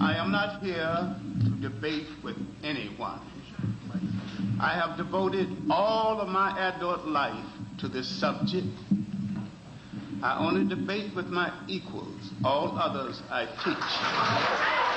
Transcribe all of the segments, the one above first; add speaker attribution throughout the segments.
Speaker 1: I am not here to debate with anyone. I have devoted all of my adult life to this subject. I only debate with my equals. All others I teach.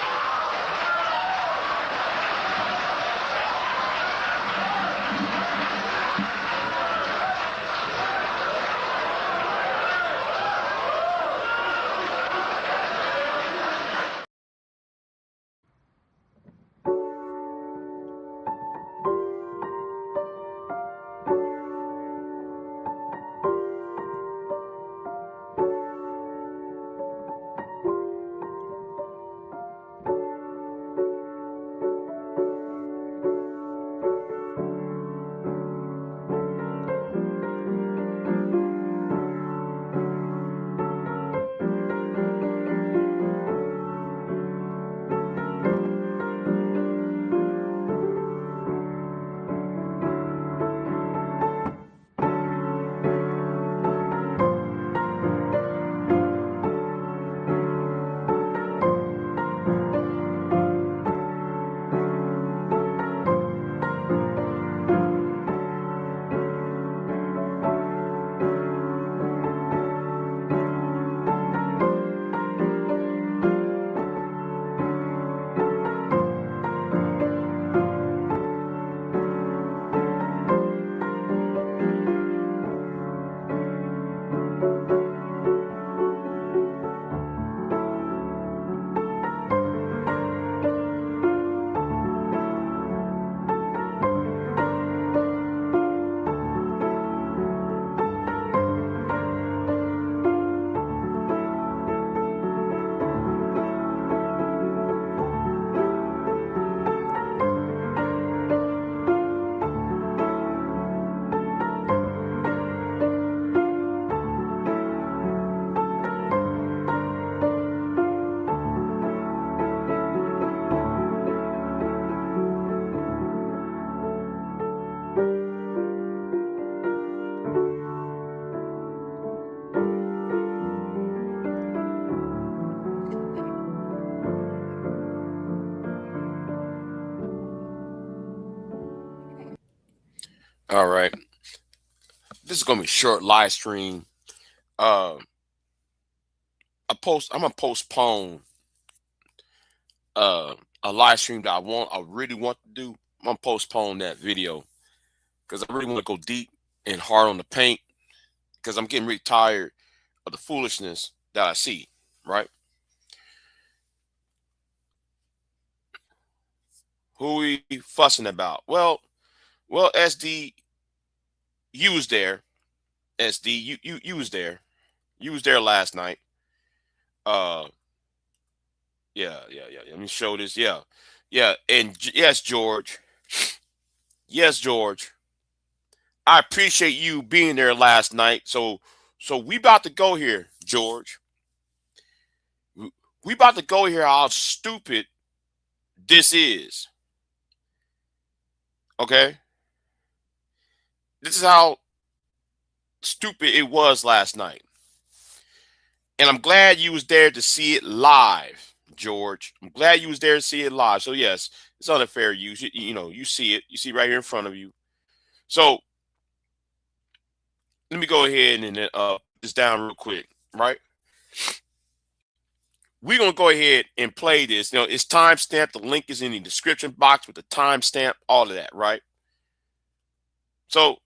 Speaker 2: All right. This is gonna be a short live stream. Uh, I'm gonna postpone uh a live stream that I really want to do. I'm gonna postpone that video because I really want to go deep and hard on the paint because I'm getting really tired of the foolishness that I see. Right? Who we fussing about? Well, SD, you was there. SD, you was there. You was there last night. Uh, yeah. Let me show this. Yeah. And yes, George. Yes, George. I appreciate you being there last night. So we about to go here, George. We about to go here. How stupid this is. Okay, this is how stupid it was last night, and I'm glad you was there to see it live, George. I'm glad you was there to see it live. So yes, it's unfair use. You know, you see it. You see right here in front of you. So let me go ahead and put this down real quick. Right, we're gonna go ahead and play this. You know, it's time stamped. The link is in the description box with the timestamp, all of that, right? So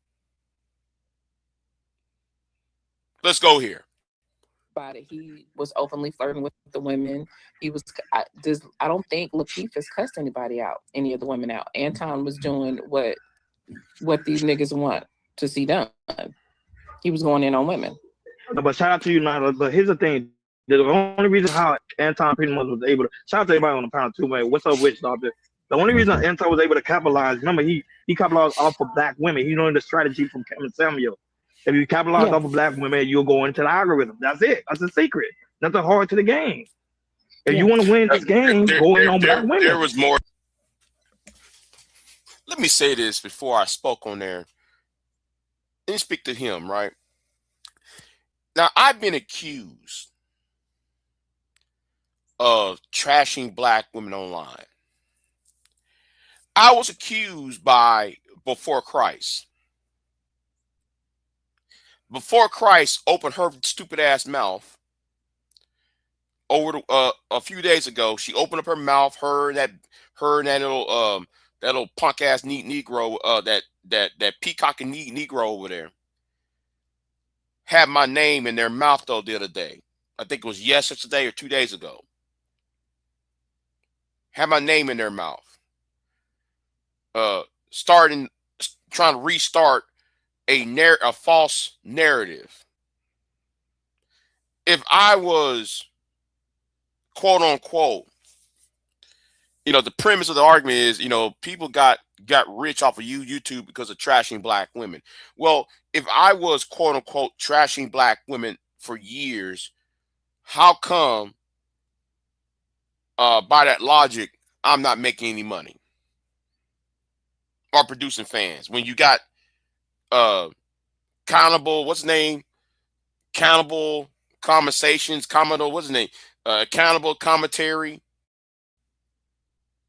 Speaker 2: let's go here.
Speaker 3: About it. He was openly flirting with the women. He was. I don't think Lakeith has cussed anybody out, any of the women out. Anton was doing what these niggas want to see done. He was going in on women.
Speaker 4: No, but shout out to you, Nyla. But here's the thing: the only reason how Anton pretty much was able to shout out to everybody on the panel too, man. What's up, Witch Doctor? The only reason Anton was able to capitalize, remember, he capitalized off of black women. He learned the strategy from Kevin Samuel. If you capitalize off of black women, you'll go into the algorithm. That's it. That's the secret. Nothing hard to the game. If you want to win this game, go in on black women.
Speaker 2: There was more. Let me say this before I spoke on there. Let me speak to him, right? Now, I've been accused of trashing black women online. I was accused by Before Christ. Before Christ opened her stupid ass mouth over a few days ago. She opened up her mouth. Her and that little punk ass Negro, that peacocking Negro over there, had my name in their mouth though the other day. I think it was yesterday or 2 days ago. Had my name in their mouth. Trying to restart a false narrative. If I was, quote unquote, the premise of the argument is, people got rich off of YouTube because of trashing black women. Well, if I was, quote unquote, trashing black women for years, how come, by that logic, I'm not making any money or producing fans? When you got Countable, what's his name? Countable Conversations, Commodore, what's his name? Accountable Commentary.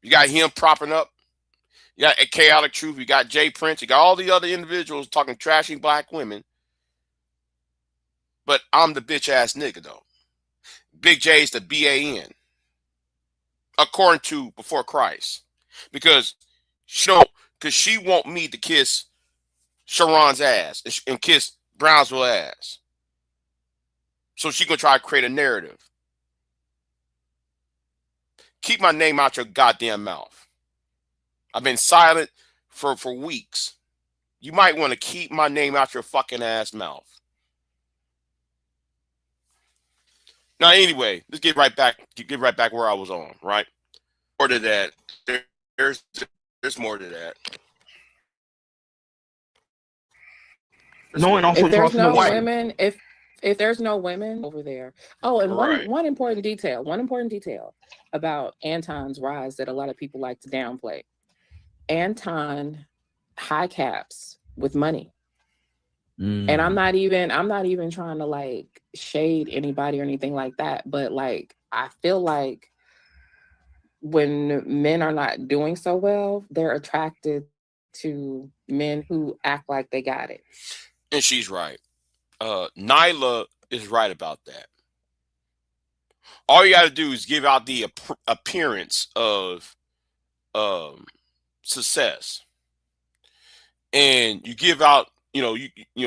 Speaker 2: You got him propping up. You got a Chaotic Truth. You got Jay Prince. You got all the other individuals talking trashing black women. But I'm the bitch ass nigga though. Big J's the B.A.N. according to Before Christ, because she want me to kiss Sharon's ass and kiss Brownsville ass. So she gonna try to create a narrative. Keep my name out your goddamn mouth. I've been silent for weeks. You might want to keep my name out your fucking ass mouth. Now, anyway, let's get right back where I was on, right? More to that. There's more to that.
Speaker 4: No, and also
Speaker 3: if there's no
Speaker 4: white.
Speaker 3: women, if there's no women over there. Oh, and
Speaker 2: Right.
Speaker 3: one important detail about Anton's rise that a lot of people like to downplay. Anton high caps with money. And I'm not even trying to like shade anybody or anything like that, but like I feel like when men are not doing so well, they're attracted to men who act like they got it.
Speaker 2: And she's right. Nyla is right about that. All you got to do is give out the appearance of success, and you give out.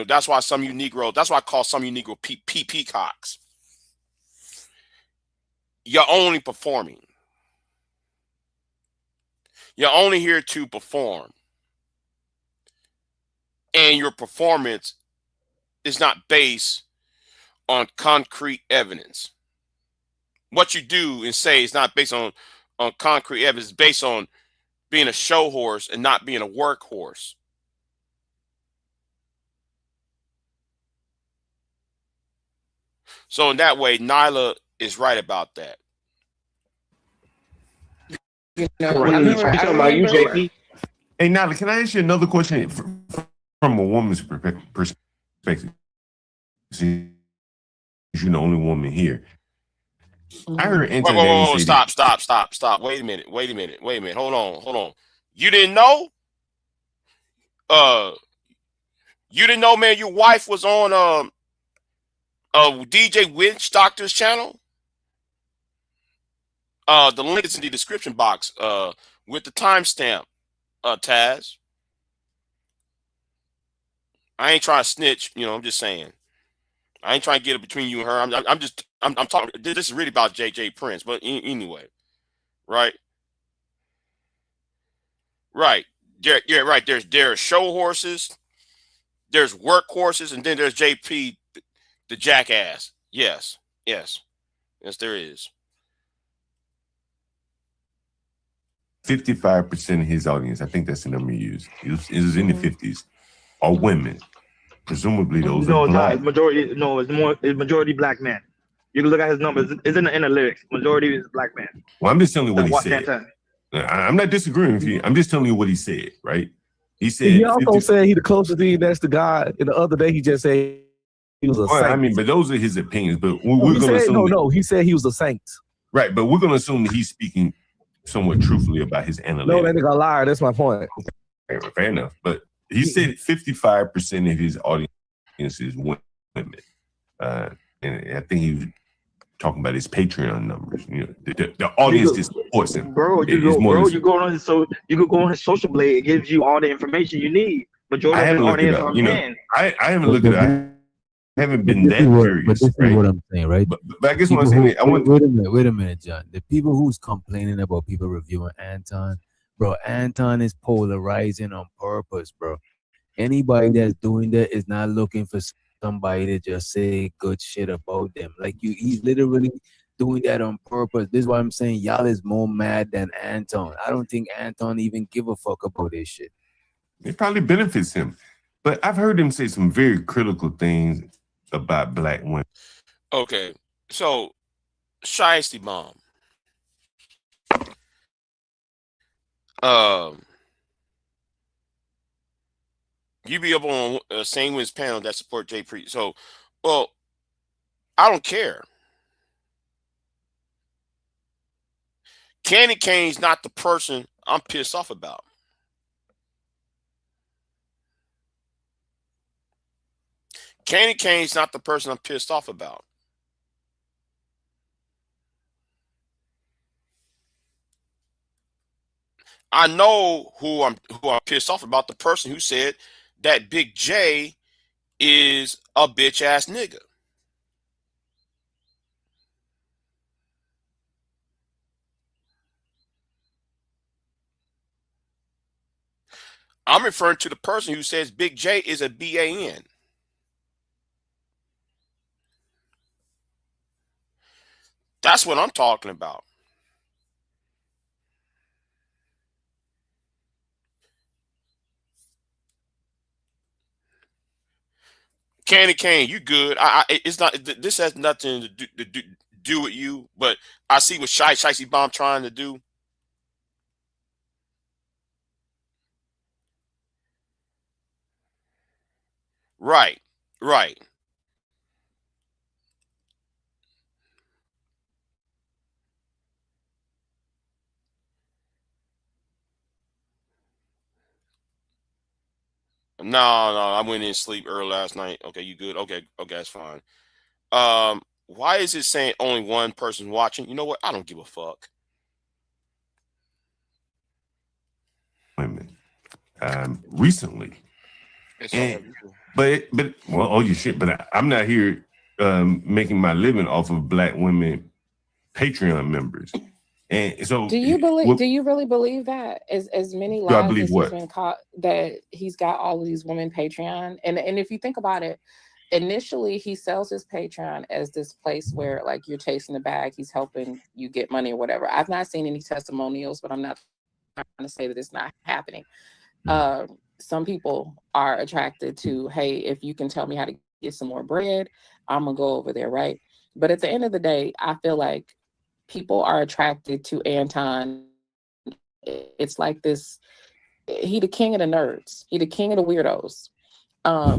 Speaker 2: That's why some of you Negro. That's why I call some of you Negro peacocks. You're only performing. You're only here to perform, and your performance is not based on concrete evidence. What you do and say is not based on concrete evidence. It's based on being a show horse and not being a workhorse. So in that way, Nyla is right about that.
Speaker 4: I remember
Speaker 5: JP. Hey, Nyla, can I ask you another question from a woman's perspective? See, you're the only woman here. I heard
Speaker 2: Whoa, stop. Wait a minute. Hold on. You didn't know? You didn't know, man, your wife was on DJ Witch Doctor's channel? The link is in the description box with the timestamp, Taz. I ain't trying to snitch, I'm just saying. I ain't trying to get it between you and her. I'm talking. This is really about JJ Prince, but anyway, right? Right. Yeah, right. There are show horses, there's work horses, and then there's JP, the jackass. Yes, there is.
Speaker 5: 55% of his audience, I think that's the number you use. It was in the 50s, are women. Presumably those are black.
Speaker 4: It's majority black men. You can look at his numbers. It's in the lyrics. Majority is black men.
Speaker 5: Well, I'm just telling you what he said. I'm not disagreeing with you. I'm just telling you what he said, right? He said
Speaker 6: he also said he the closest thing next to God. And the other day he just said he was a saint.
Speaker 5: I mean, but those are his opinions. But we're going to
Speaker 6: no. He said he was a saint.
Speaker 5: Right, but we're gonna assume that he's speaking somewhat truthfully about his analytics.
Speaker 6: No, that nigga a liar. That's my point.
Speaker 5: Fair enough. But he said 55% of his audience is women. And I think he was talking about his Patreon numbers. You know, the audience that supports him.
Speaker 4: Bro, you go on his social blade. It gives you all the information you need. Majority of the audience are men.
Speaker 5: I haven't looked at it. I haven't been that curious.
Speaker 7: But this is what I'm saying, right?
Speaker 5: But I guess what I'm saying,
Speaker 7: wait a minute, John. The people who's complaining about people reviewing Anton, bro, Anton is polarizing on purpose, bro. Anybody that's doing that is not looking for somebody to just say good shit about them. Like he's literally doing that on purpose. This is why I'm saying y'all is more mad than Anton. I don't think Anton even give a fuck about this shit.
Speaker 5: It probably benefits him. But I've heard him say some very critical things about black women.
Speaker 2: Okay, so Shiesty Bomb. You be up on Same Winds panel that support Jay Priest. So, well, I don't care. Candy Kane's not the person I'm pissed off about. Candy Kane's not the person I'm pissed off about. I know who I'm pissed off about. The person who said that Big J is a bitch ass nigga. I'm referring to the person who says Big J is a B.A.N. That's what I'm talking about. Candy Cane, you good? It's not. This has nothing to do with you. But I see what Shiesty Bomb trying to do. Right. No, I went in sleep early last night. Okay, you good? Okay, that's fine. Why is it saying only one person watching? You know what? I don't give a fuck.
Speaker 5: Women, recently, but you shit. But I'm not here making my living off of black women Patreon members. And so,
Speaker 3: do you really believe that as many lives as he's been caught, that he's got all of these women Patreon? And if you think about it, initially he sells his Patreon as this place where like you're chasing the bag, he's helping you get money or whatever. I've not seen any testimonials, but I'm not trying to say that it's not happening. Some people are attracted to, hey, if you can tell me how to get some more bread, I'm gonna go over there, right? But at the end of the day, I feel like people are attracted to Anton. It's like this. He the king of the nerds. He the king of the weirdos.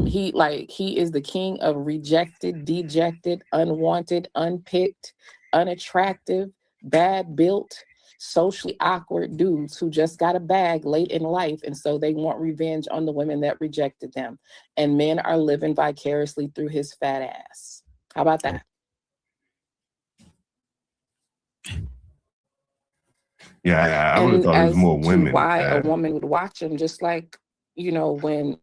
Speaker 3: He is the king of rejected, dejected, unwanted, unpicked, unattractive, bad built, socially awkward dudes who just got a bag late in life, and so they want revenge on the women that rejected them. And men are living vicariously through his fat ass. How about that?
Speaker 5: Yeah, I would have thought it was more women.
Speaker 3: Why a woman would watch him, just like, you know, when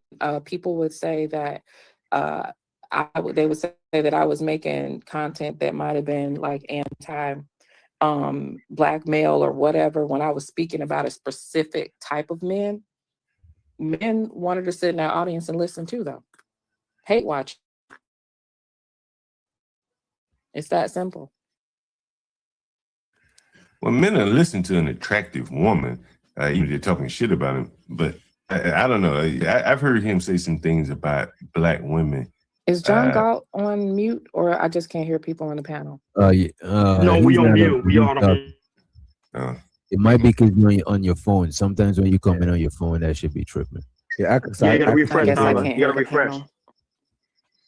Speaker 3: people would say that they would say that I was making content that might have been like anti black male or whatever when I was speaking about a specific type of men wanted to sit in our audience and listen too, though. Hate watch. It's that simple.
Speaker 5: Well, men are listening to an attractive woman, even if they're talking shit about him. But I don't know. I've heard him say some things about black women.
Speaker 3: Is John Galt on mute, or I just can't hear people on the panel?
Speaker 4: No, we on mute. We on mute.
Speaker 7: It might be because you're on your phone. Sometimes when you come in on your phone, that should be tripping.
Speaker 4: Yeah, you gotta refresh. You gotta refresh.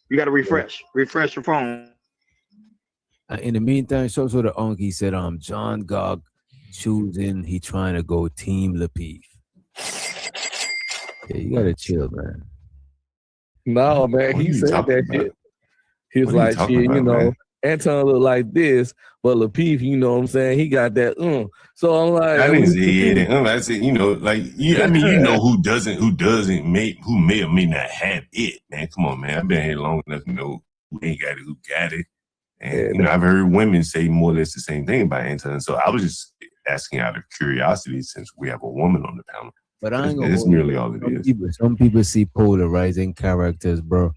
Speaker 4: You gotta refresh. Refresh your phone.
Speaker 7: In the meantime, so the Unky said, John Gog choosing, he trying to go Team Lapeef. Yeah, you gotta chill, man.
Speaker 6: No, man,
Speaker 5: What are
Speaker 6: he
Speaker 5: you
Speaker 6: said
Speaker 5: talking
Speaker 6: that
Speaker 5: about?
Speaker 6: shit. He was
Speaker 5: What are you
Speaker 6: like,
Speaker 5: talking
Speaker 6: shit,
Speaker 5: about, man?
Speaker 6: Anton look like this, but Lapeef, you know what I'm saying? He got that. So I'm like,
Speaker 5: I didn't say yeah. I said, like I mean, who may or may not have it, man. Come on, man. I've been here long enough to know who ain't got it, who got it. And
Speaker 6: Yeah,
Speaker 5: I've heard women say more or less the same thing about Anton. So I was just asking out of curiosity since we have a woman on the panel.
Speaker 7: But I ain't gonna
Speaker 5: That's
Speaker 7: hold
Speaker 5: merely
Speaker 7: you.
Speaker 5: all it is.
Speaker 7: Some people see polarizing characters, bro,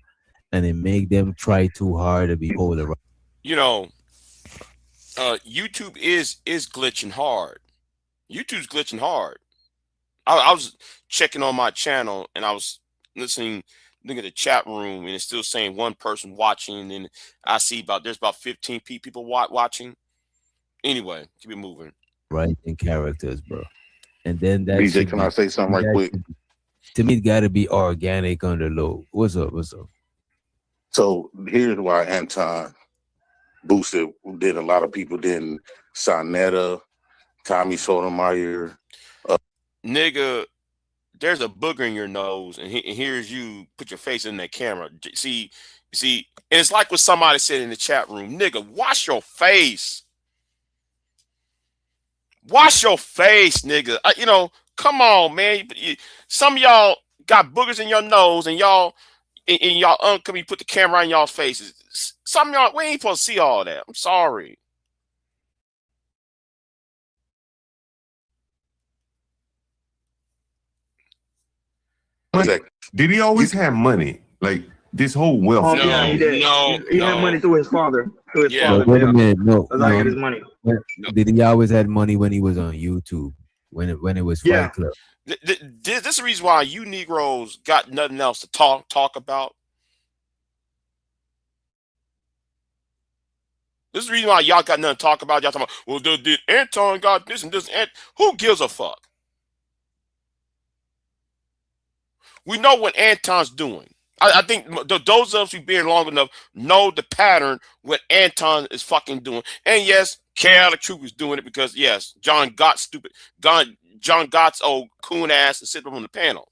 Speaker 7: and it make them try too hard to be polarized.
Speaker 2: You know, YouTube is glitching hard. YouTube's glitching hard. I was checking on my channel and I was looking at the chat room, and it's still saying one person watching, and I see there's about 15 people watching. Anyway, keep it moving.
Speaker 7: Right in characters, bro, and then that
Speaker 8: BJ, can I say something right quick?
Speaker 7: To me, it got to be organic on the low. What's up?
Speaker 8: So here's why Anton boosted did a lot of people didn't. Sonetta, Tommy Sotomayor.
Speaker 2: Nigga, there's a booger in your nose, and here's you put your face in that camera. See, and it's like what somebody said in the chat room. Nigga, wash your face. Wash your face, nigga. Come on, man. Some of y'all got boogers in your nose, and y'all come put the camera in y'all faces. Some of y'all, we ain't supposed to see all that. I'm sorry.
Speaker 5: But did he always have money? Like this whole wealth?
Speaker 4: Yeah, he did. He had money through his father.
Speaker 7: Wait a minute. No.
Speaker 4: I get his money.
Speaker 7: Did he always had money when he was on YouTube? When it was Fight Club?
Speaker 2: This is the reason why you Negroes got nothing else to talk about. This is the reason why y'all got nothing to talk about. Y'all talking about, well, did Anton got this and this? And who gives a fuck? We know what Anton's doing. I think those of us who've been long enough know the pattern what Anton is fucking doing. And yes, Chaotic Truth is doing it because yes, John Gott's old coon ass is sitting on the panel.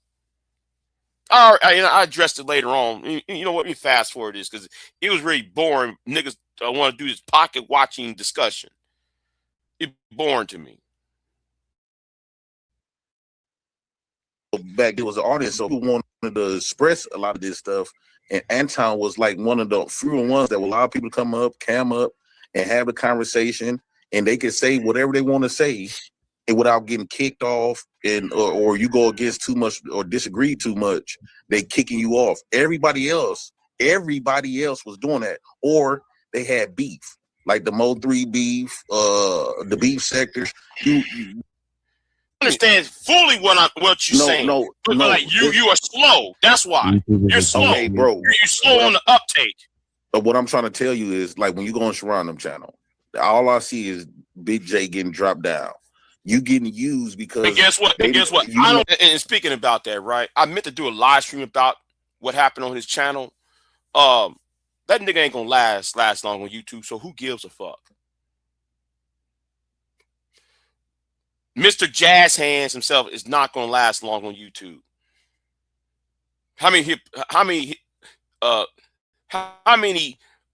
Speaker 2: All right, I addressed it later on. You know what? Let me fast forward this because it was really boring. Niggas want to do this pocket watching discussion. It's boring to me.
Speaker 8: Back there was an audience, so people wanted to express a lot of this stuff, and Anton was like one of the few ones that would allow people to come up, cam up, and have a conversation, and they could say whatever they want to say, and without getting kicked off, and or you go against too much or disagree too much, they kicking you off. Everybody else was doing that, or they had beef, like the Mo3 beef, the beef sectors. You
Speaker 2: understand fully what you're saying. No. Like you are slow. That's why you're slow.
Speaker 8: Okay, bro.
Speaker 2: You're slow on the uptake.
Speaker 8: But what I'm trying to tell you is, like, when you go on Sharonum channel, all I see is Big J getting dropped down. You getting used because.
Speaker 2: And guess what? I don't. And speaking about that, right? I meant to do a live stream about what happened on his channel. That nigga ain't gonna last long on YouTube. So who gives a fuck? Mr. Jazz Hands himself is not going to last long on YouTube. How many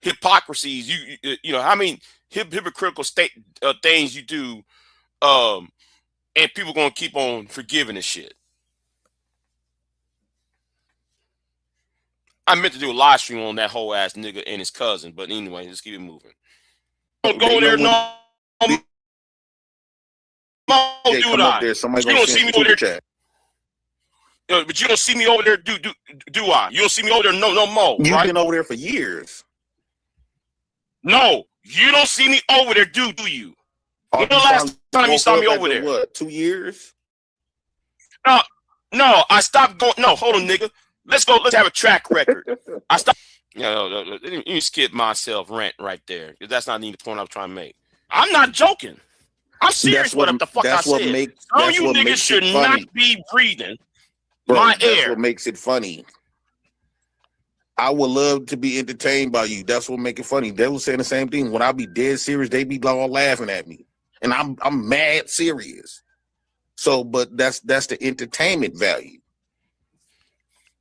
Speaker 2: hypocrisies you know? How many hypocritical things you do, and people going to keep on forgiving this shit. I meant to do a live stream on that whole ass nigga and his cousin, but anyway, let's keep it moving. Don't go there, no.
Speaker 8: Hey, come up there. Somebody
Speaker 2: you don't see me over there. But you don't see me over there. Do I? You don't see me over there. No more.
Speaker 8: You've
Speaker 2: right?
Speaker 8: been over there for years.
Speaker 2: No, you don't see me over there. Do you? When the last time you saw me over there?
Speaker 8: What? 2 years?
Speaker 2: No. I stopped going. No, hold on, nigga. Let's go. Let's have a track record. I stopped. Let me skip myself rant right there because that's not even the point I was trying to make. I'm not joking. I'm serious with what the fuck I said. Some of you niggas should not be breathing my air.
Speaker 8: That's what makes it funny. I would love to be entertained by you. That's what make it funny. They was saying the same thing. When I be dead serious, they be all laughing at me, and I'm mad serious. So, but that's the entertainment value.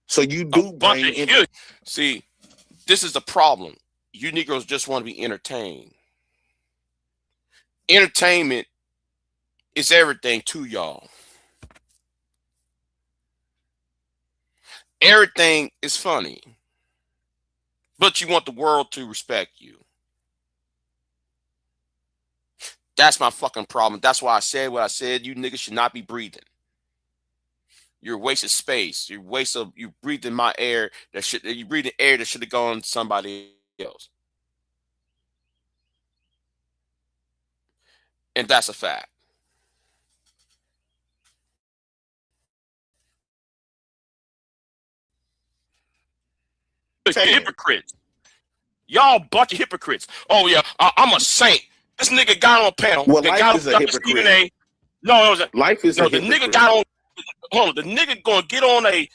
Speaker 8: So you do bring in.
Speaker 2: See, this is the problem. You Negroes just want to be entertained. Entertainment is everything to y'all. Everything is funny. But you want the world to respect you. That's my fucking problem. That's why I said what I said. You niggas should not be breathing. You're a waste of space. You breathing my air you breathing air that should have gone to somebody else. And that's a fact. Hypocrites. Y'all bunch of hypocrites. Oh yeah, I'm a saint. This nigga got on a panel.
Speaker 8: Well, life is a hypocrite. Life is a hypocrite.
Speaker 2: The nigga got on. Hold on, the nigga gonna get on a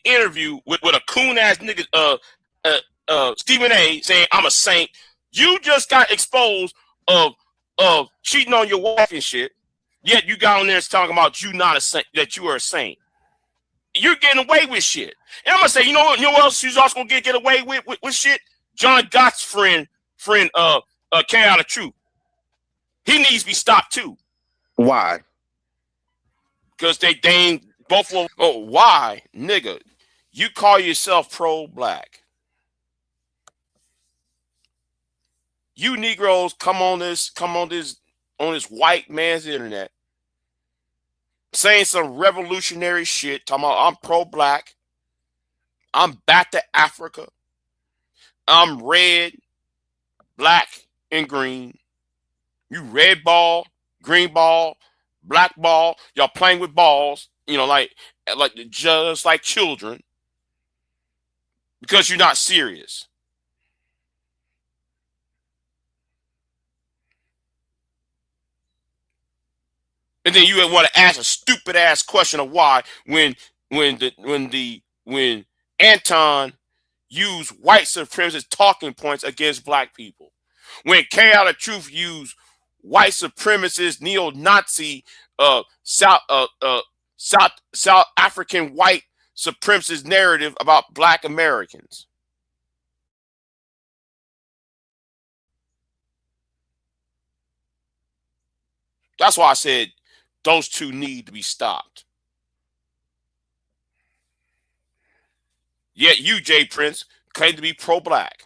Speaker 2: interview with a coon ass nigga, Stephen A. saying I'm a saint. You just got exposed of cheating on your wife and shit. Yet you got on there talking about you not a saint, that you are a saint. You're getting away with shit. And I'm gonna say, you know what else she's also gonna get away with shit? John Gott's friend, came out of truth. He needs to be stopped too.
Speaker 8: Why?
Speaker 2: Because they ain't both of them. Oh, why, nigga? You call yourself pro-black. You Negroes come on this white man's internet, saying some revolutionary shit, talking about I'm pro-black, I'm back to Africa, I'm red, black, and green. You red ball, green ball, black ball. Y'all playing with balls, like just like children, because you're not serious. And then you want to ask a stupid ass question of why when Anton used white supremacist talking points against black people, when K Out of Truth used white supremacist neo-Nazi South African white supremacist narrative about black Americans. That's why I said those two need to be stopped. Yet you, Jay Prince, claim to be pro-black.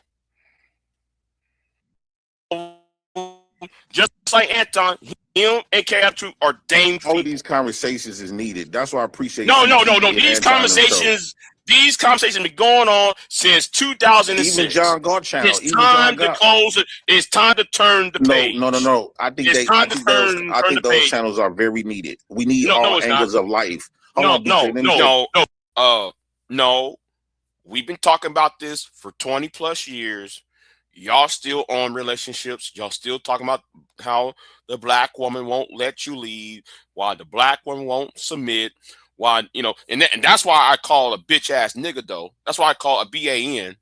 Speaker 2: Just like Anton, him and K2 are dame.
Speaker 8: All of these conversations is needed. That's why I appreciate.
Speaker 2: No. These conversations been going on since 2006.
Speaker 8: Even John Galt channel.
Speaker 2: It's time to close it. It's time to turn the page.
Speaker 8: No. I think those channels are very needed. We need all angles of life.
Speaker 2: No. We've been talking about this for 20 plus years. Y'all still on relationships. Y'all still talking about how the black woman won't let you leave, why the black woman won't submit, why, and that's why I call a bitch ass nigga though. That's why I call a B.A.N.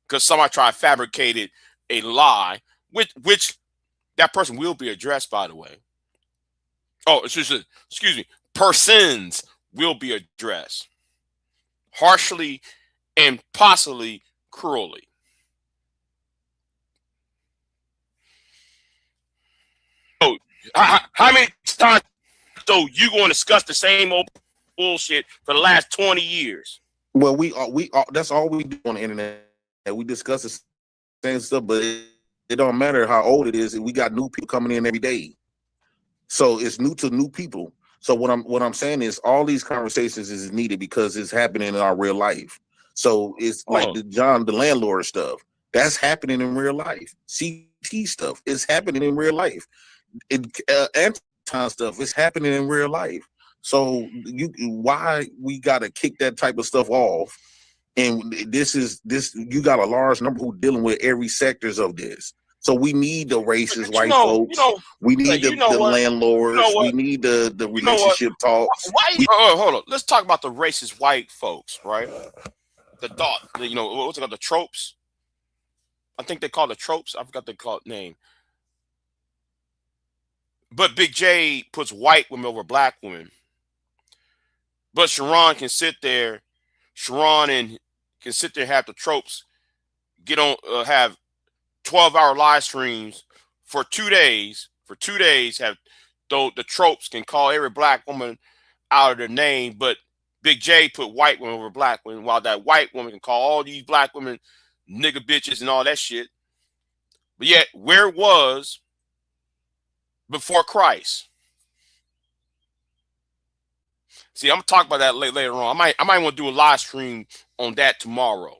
Speaker 2: because somebody tried to fabricate a lie, which that person will be addressed, by the way. Oh, excuse me. Persons will be addressed harshly and possibly cruelly. Oh, how many times so you going to discuss the same old bullshit for the last 20 years?
Speaker 8: Well, we that's all we do on the internet. We discuss the same stuff, but it don't matter how old it is. We got new people coming in every day, so it's new to new people. So what I'm saying is all these conversations is needed because it's happening in our real life. So it's like the landlord stuff that's happening in real life. CT stuff is happening in real life. Anton stuff is happening in real life. So why we gotta kick that type of stuff off? And this you got a large number who dealing with every sectors of this. So we need the racist white folks. We need the landlords. We need the relationship talks.
Speaker 2: Hold on. Let's talk about the racist white folks, right? the dot, you know, what's it called, the tropes. I think they call it tropes. I forgot the name. But Big J puts white women over black women. But Sharon can sit there, can sit there and have the tropes, get on, have 12-hour live streams for 2 days. For 2 days, have though the tropes can call every black woman out of their name, but Big J put white women over black women, while that white woman can call all these black women nigga bitches and all that shit. But yet, where it was before Christ. See, I'm gonna talk about that later on. I might want to do a live stream on that tomorrow.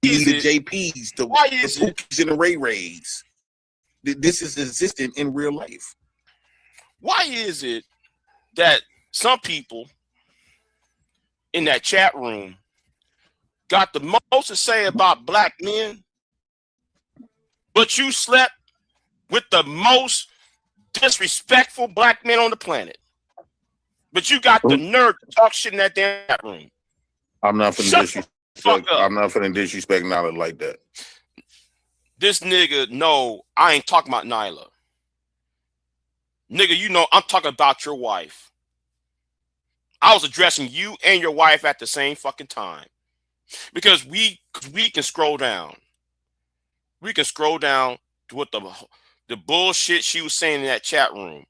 Speaker 8: The JPs, the Pookies and the Ray Rays. This is existent in real life.
Speaker 2: Why is it that some people in that chat room got the most to say about black men, but you slept with the most disrespectful black men on the planet? But you got the nerve to talk shit in that damn chat room.
Speaker 8: I'm not finna disrespect. I'm not finna disrespect Nyla like that.
Speaker 2: This nigga, no, I ain't talking about Nyla. Nigga, you know I'm talking about your wife. I was addressing you and your wife at the same fucking time. Because we can scroll down. We can scroll down to what the bullshit she was saying in that chat room.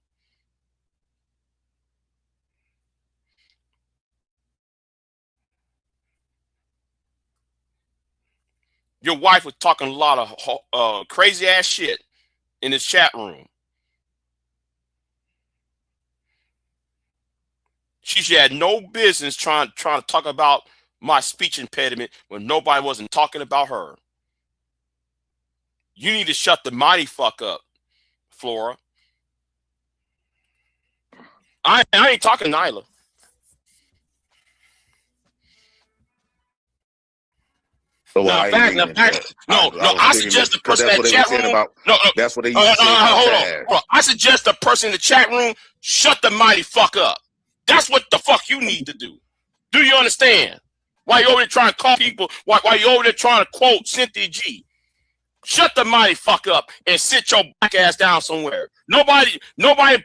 Speaker 2: Your wife was talking a lot of crazy ass shit in this chat room. She had no business trying to talk about my speech impediment when nobody wasn't talking about her. You need to shut the mighty fuck up, Flora. I ain't talking Nyla.
Speaker 8: So
Speaker 2: I suggest the person in the chat room.
Speaker 8: That's what they used to say. Hold
Speaker 2: on. I suggest the person in the chat room shut the mighty fuck up. That's what the fuck you need to do. Do you understand? Why you over there trying to call people? Why you over there trying to quote Cynthia G? Shut the mighty fuck up and sit your black ass down somewhere. Nobody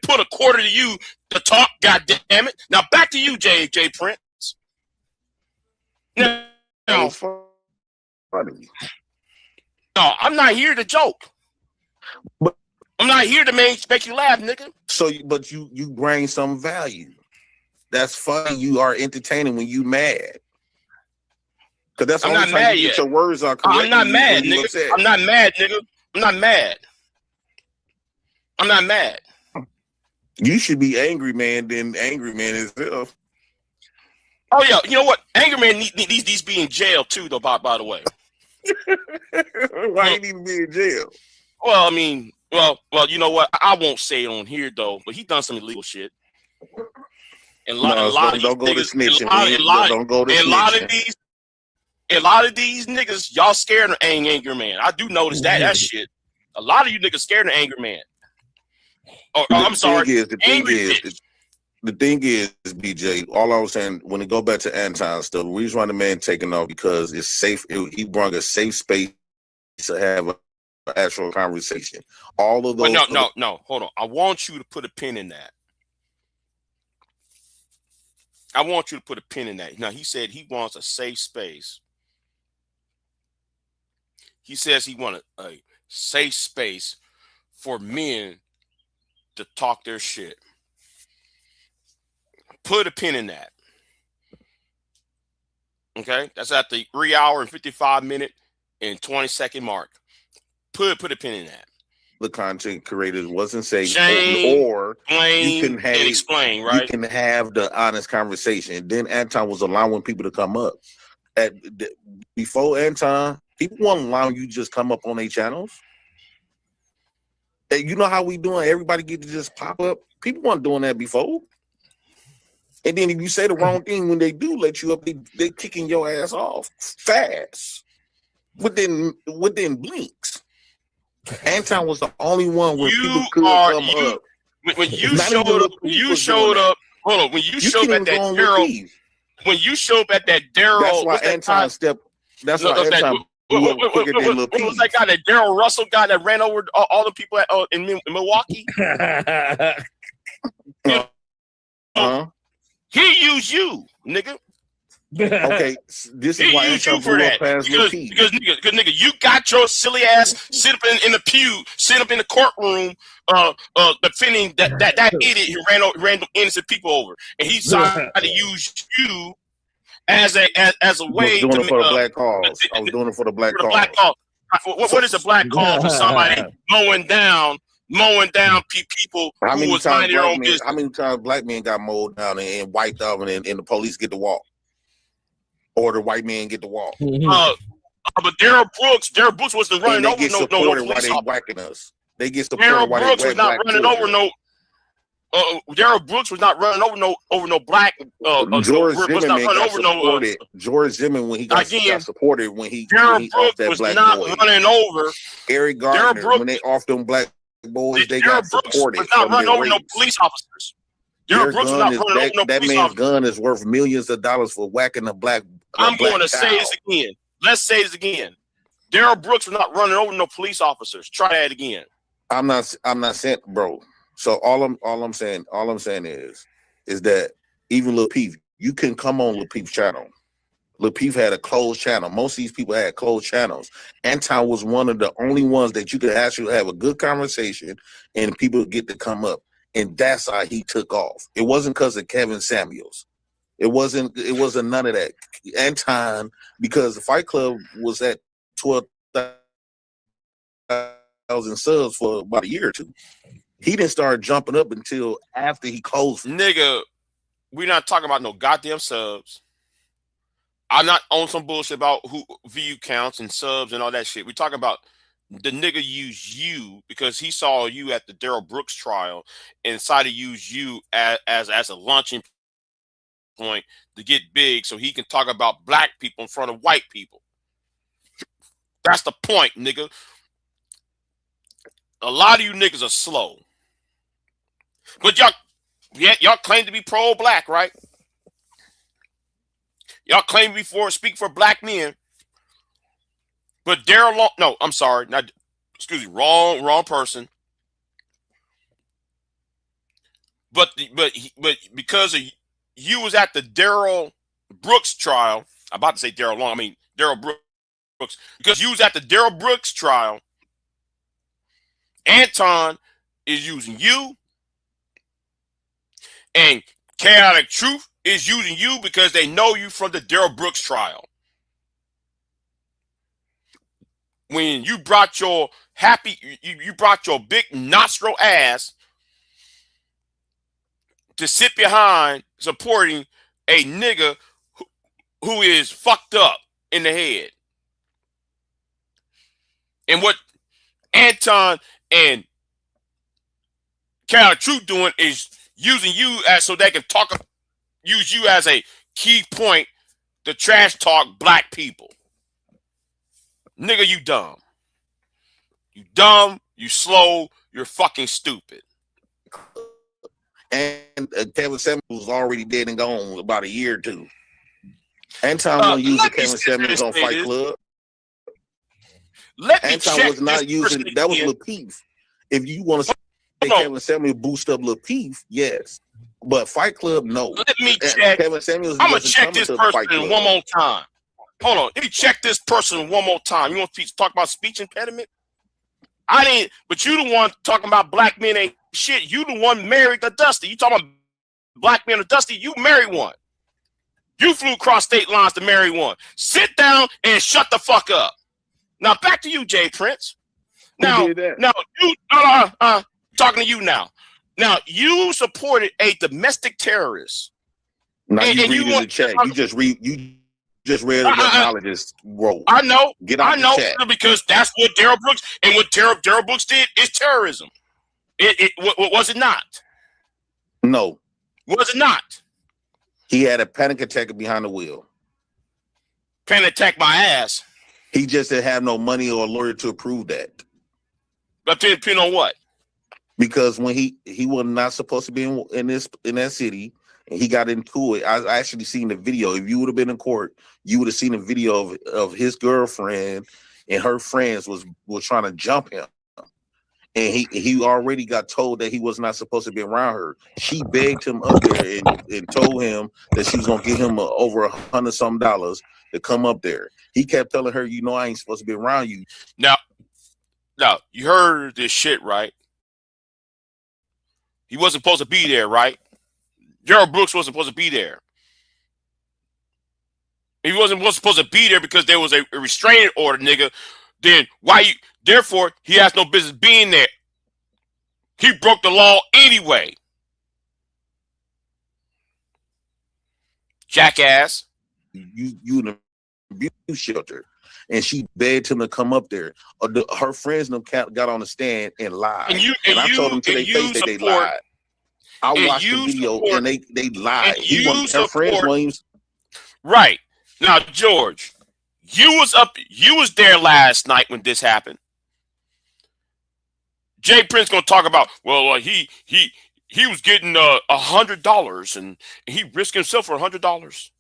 Speaker 2: put a quarter to you to talk. God damn it! Now back to you, J Prince. No, I'm not here to joke.
Speaker 8: But
Speaker 2: I'm not here to make you laugh, nigga.
Speaker 8: So, but you bring some value. That's funny. You are entertaining when you mad. Because that's the only time you get your words are correct.
Speaker 2: I'm not mad, nigga. I'm not mad, nigga. I'm not mad. I'm not mad.
Speaker 8: You should be angry, man. Then angry man itself.
Speaker 2: Oh yeah, you know what? Angry man needs to be in jail too, though. By the way.
Speaker 8: Why he need to be in jail?
Speaker 2: Well, I mean, well, you know what? I won't say it on here though, but he done some illegal shit. And a lot of these niggas, y'all scared of Angry Man. I do notice that shit. A lot of you niggas scared of Angry Man.
Speaker 8: The thing is, BJ, all I was saying, when it go back to Anton stuff, the reason why the man taking off because it's safe. He brought a safe space to have an actual conversation. All of those.
Speaker 2: No. Hold on. I want you to put a pin in that. I want you to put a pin in that. Now, he said he wants a safe space. He says he wants a safe space for men to talk their shit. Put a pin in that. Okay? That's at the 3 hour and 55 minute and 20-second mark. Put a pin in that.
Speaker 8: The content creators wasn't safe,
Speaker 2: Shame,
Speaker 8: or you can have
Speaker 2: explain, right?
Speaker 8: You can have the honest conversation. Then Anton was allowing people to come up. Before Anton, people weren't allowing you to just come up on their channels. And you know how we doing? Everybody get to just pop up. People weren't doing that before. And then if you say the wrong thing when they do let you up, they kicking your ass off fast. Within blinks. Anton was the only one where people could come up.
Speaker 2: When you showed up, hold on. When you showed up at that Harold, when you show up at that Daryl,
Speaker 8: That's why Anton stepped. That's why Anton blew up quicker than Lil
Speaker 2: What was that guy, that Daryl Russell guy that ran over all the people in Milwaukee? He used you, nigga.
Speaker 8: Okay, this is why Anton blew up past Lil Peep.
Speaker 2: Because nigga, you got your silly ass sit up in the pew, sit up in the courtroom, defending that idiot who ran innocent people over, and he decided to use you as a way
Speaker 8: to
Speaker 2: do
Speaker 8: it for the black cause. I was doing it for the black cause.
Speaker 2: What is a black cause for somebody mowing down people who was minding their own business?
Speaker 8: How many times black men got mowed down and wiped out, and the police get to walk, or the white men get to walk?
Speaker 2: But Daryl Brooks wasn't running over no
Speaker 8: police officer. Whacking us. They get supported while they was not running over
Speaker 2: no. Daryl Brooks was not running over no black.
Speaker 8: George Zimmerman when he got supported when he off that black
Speaker 2: not
Speaker 8: boy.
Speaker 2: Running over
Speaker 8: Eric Gardner when they off them black boys, they got supported.
Speaker 2: Was not running over no police officers. Daryl Brooks was not running over no police officers.
Speaker 8: That man's gun is worth millions of dollars for whacking a black.
Speaker 2: I'm going to say this again. Let's say this again. Daryl Brooks was not running over no police officers. Try that again.
Speaker 8: I'm not saying, bro. So all I'm saying is that even Lil Peep, you can come on Lil Peep's channel. Lil Peep had a closed channel. Most of these people had closed channels. Anton was one of the only ones that you could actually have a good conversation and people get to come up. And that's how he took off. It wasn't because of Kevin Samuels. It wasn't none of that. Anton, because the Fight Club was at 12,000 subs for about a year or two. He didn't start jumping up until after he closed.
Speaker 2: Nigga, we're not talking about no goddamn subs. I'm not on some bullshit about who view counts and subs and all that shit. We're talking about the nigga used you because he saw you at the Daryl Brooks trial and decided to use you as a launching point to get big so he can talk about black people in front of white people. That's the point, nigga. A lot of you niggas are slow. But y'all claim to be pro-black, right? Y'all claim to be speak for black men. But wrong person. But because you was at the Daryl Brooks trial, I'm about to say Daryl Long, I mean Daryl Brooks, because you was at the Daryl Brooks trial, Anton is using you, and Chaotic Truth is using you because they know you from the Daryl Brooks trial. When you brought your you brought your big nostril ass to sit behind supporting a nigga who is fucked up in the head. And what Anton and Chaotic Truth doing is using you so they can use you as a key point to trash talk black people. Nigga, you dumb. You dumb, you slow, you're fucking stupid.
Speaker 8: And Kevin Samuels was already dead and gone about a year or two. Anton wasn't using Kevin Samuels on Fight Club. Anton was not using, that was Lil Peep. If you want to say Kevin Samuels boost up Lil Peep, yes. But Fight Club, no.
Speaker 2: Let me check.
Speaker 8: Kevin Samuels
Speaker 2: I'm going to check this person one more time. Hold on. Let me check this person one more time. You want to talk about speech impediment? I didn't, but you the one talking about black men ain't shit. You the one married to Dusty. You talking about black men to Dusty? You married one. You flew across state lines to marry one. Sit down and shut the fuck up. Now back to you, Jay Prince. Now you talking to you now. Now you supported a domestic terrorist.
Speaker 8: Now you read in the chat. You just read what knowledge is wrote.
Speaker 2: I know.
Speaker 8: Get out the chat.
Speaker 2: Because that's what Daryl Brooks and what Daryl Brooks did is terrorism. What was it not?
Speaker 8: No.
Speaker 2: Was it not?
Speaker 8: He had a panic attack behind the wheel.
Speaker 2: Panic attack my ass.
Speaker 8: He just didn't have no money or a lawyer to approve that.
Speaker 2: But depend on what?
Speaker 8: Because when he was not supposed to be in that city, and he got into it. I actually seen the video. If you would have been in court, you would have seen a video of his girlfriend and her friends was trying to jump him. And he already got told that he was not supposed to be around her. She begged him up there and told him that she was gonna give him over $100 some to come up there. He kept telling her, you know, I ain't supposed to be around you.
Speaker 2: Now, you heard this shit, right? He wasn't supposed to be there, right? Gerald Brooks wasn't supposed to be there. He wasn't supposed to be there because there was a restraining order, nigga. Then why you? Therefore, he has no business being there. He broke the law anyway. Jackass.
Speaker 8: You in an abuse shelter, and she begged him to come up there. Her friends got on the stand and lied. And I told them to their face that they lied. I watched the video and they lied. Her friends weren't.
Speaker 2: Right. Now, George, you was there last night when this happened. Jay Prince gonna talk about, well, he was getting $100 and he risked himself for $100.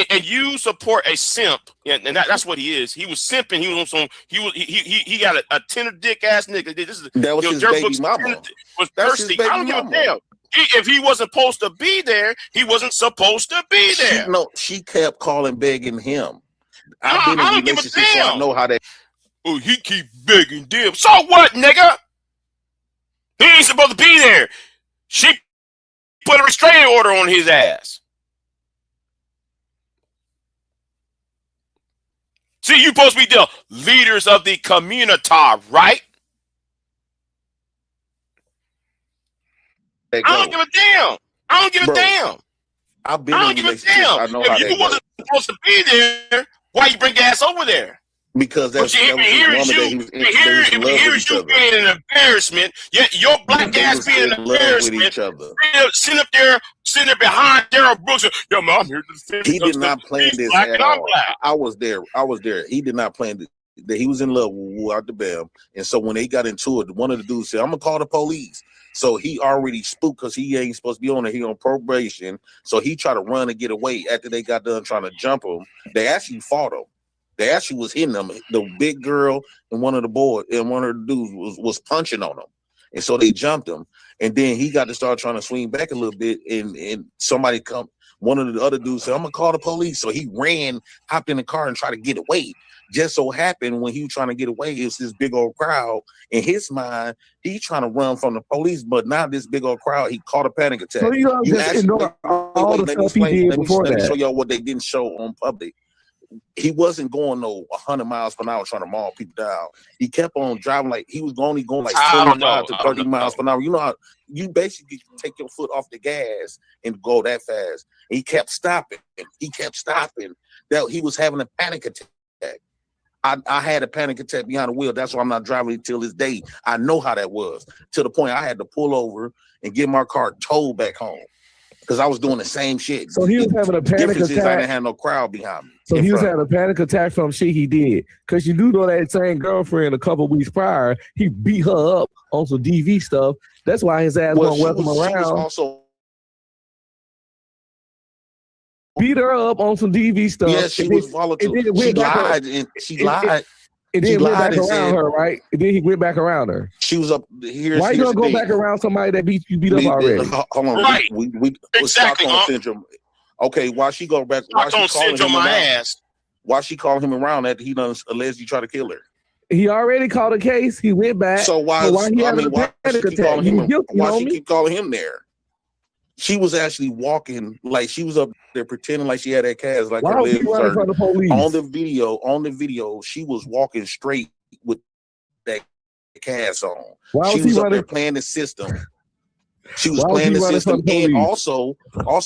Speaker 2: And you support a simp, and that's what he is. He was simping. He was on some. He got a tender dick ass nigga.
Speaker 8: That was his baby mama.
Speaker 2: Was thirsty. I don't give a damn. If he wasn't supposed to be there, he wasn't supposed to be there.
Speaker 8: She kept calling, begging him. I've been in a relationship, so I know how that.
Speaker 2: Oh, he keep begging them. So what, nigga? He ain't supposed to be there. She put a restraining order on his ass. See, you supposed to be the leaders of the community, right? I don't give a damn. I don't give a damn.
Speaker 8: I've been in a relationship. I know how that
Speaker 2: goes. If you wasn't supposed to be there, why you bring your ass over there?
Speaker 8: Because that was his woman that he was in love with each other.
Speaker 2: Being an embarrassment, your black ass being an embarrassment. Sitting there behind Daryl Brooks. Yo, man, I'm here to defend.
Speaker 8: He did not plan this at all. I was there. He did not plan that. He was in love with out the bam. And so when they got into it, one of the dudes said, I'm gonna call the police. So he already spooked because he ain't supposed to be on it. He on probation. So he tried to run and get away after they got done trying to jump him. They actually fought him. They actually was hitting them. The big girl and one of the boys and one of the dudes was punching on him. And so they jumped him. And then he got to start trying to swing back a little bit. And somebody one of the other dudes said, I'm gonna call the police. So he ran, hopped in the car and tried to get away. Just so happened when he was trying to get away, it's this big old crowd. In his mind, he's trying to run from the police, but now this big old crowd, he caught a panic attack.
Speaker 6: So you just ignore all the stuff he did before that.
Speaker 8: Let me show y'all what they didn't show on public. He wasn't going 100 miles per hour trying to maul people down. He kept on driving like he was only going like 25 to 30 miles per hour. You know how you basically take your foot off the gas and go that fast. And he kept stopping. That he was having a panic attack. I had a panic attack behind the wheel. That's why I'm not driving till this day. I know how that was. To the point I had to pull over and get my car towed back home because I was doing the same shit.
Speaker 6: So he was having a panic attack.
Speaker 8: I didn't have no crowd behind me.
Speaker 6: So he was having a panic attack from shit he did. Because you do know that same girlfriend a couple weeks prior, he beat her up on some DV stuff. That's why his ass won't welcome around. She was also beat her up on some DV stuff.
Speaker 8: Yeah, she was volatile. She lied.
Speaker 6: And then went back around her, right? And then he went back around her.
Speaker 8: She was up here.
Speaker 6: Why you gonna go back around somebody that beat up already?
Speaker 8: Hold on.
Speaker 2: Right.
Speaker 8: We
Speaker 2: exactly.
Speaker 8: Stockholm syndrome. Okay, why she go back? Why she calling him around? Why she calling him around after he done allegedly try to kill her?
Speaker 6: He already called a case. He went back.
Speaker 8: So why she keep calling him there? She was actually walking like she was up there pretending like she had that cast. Like
Speaker 6: why was he running from the police?
Speaker 8: On the video, she was walking straight with that cast on.
Speaker 6: Why
Speaker 8: she was up there playing the system. She was playing the system, and also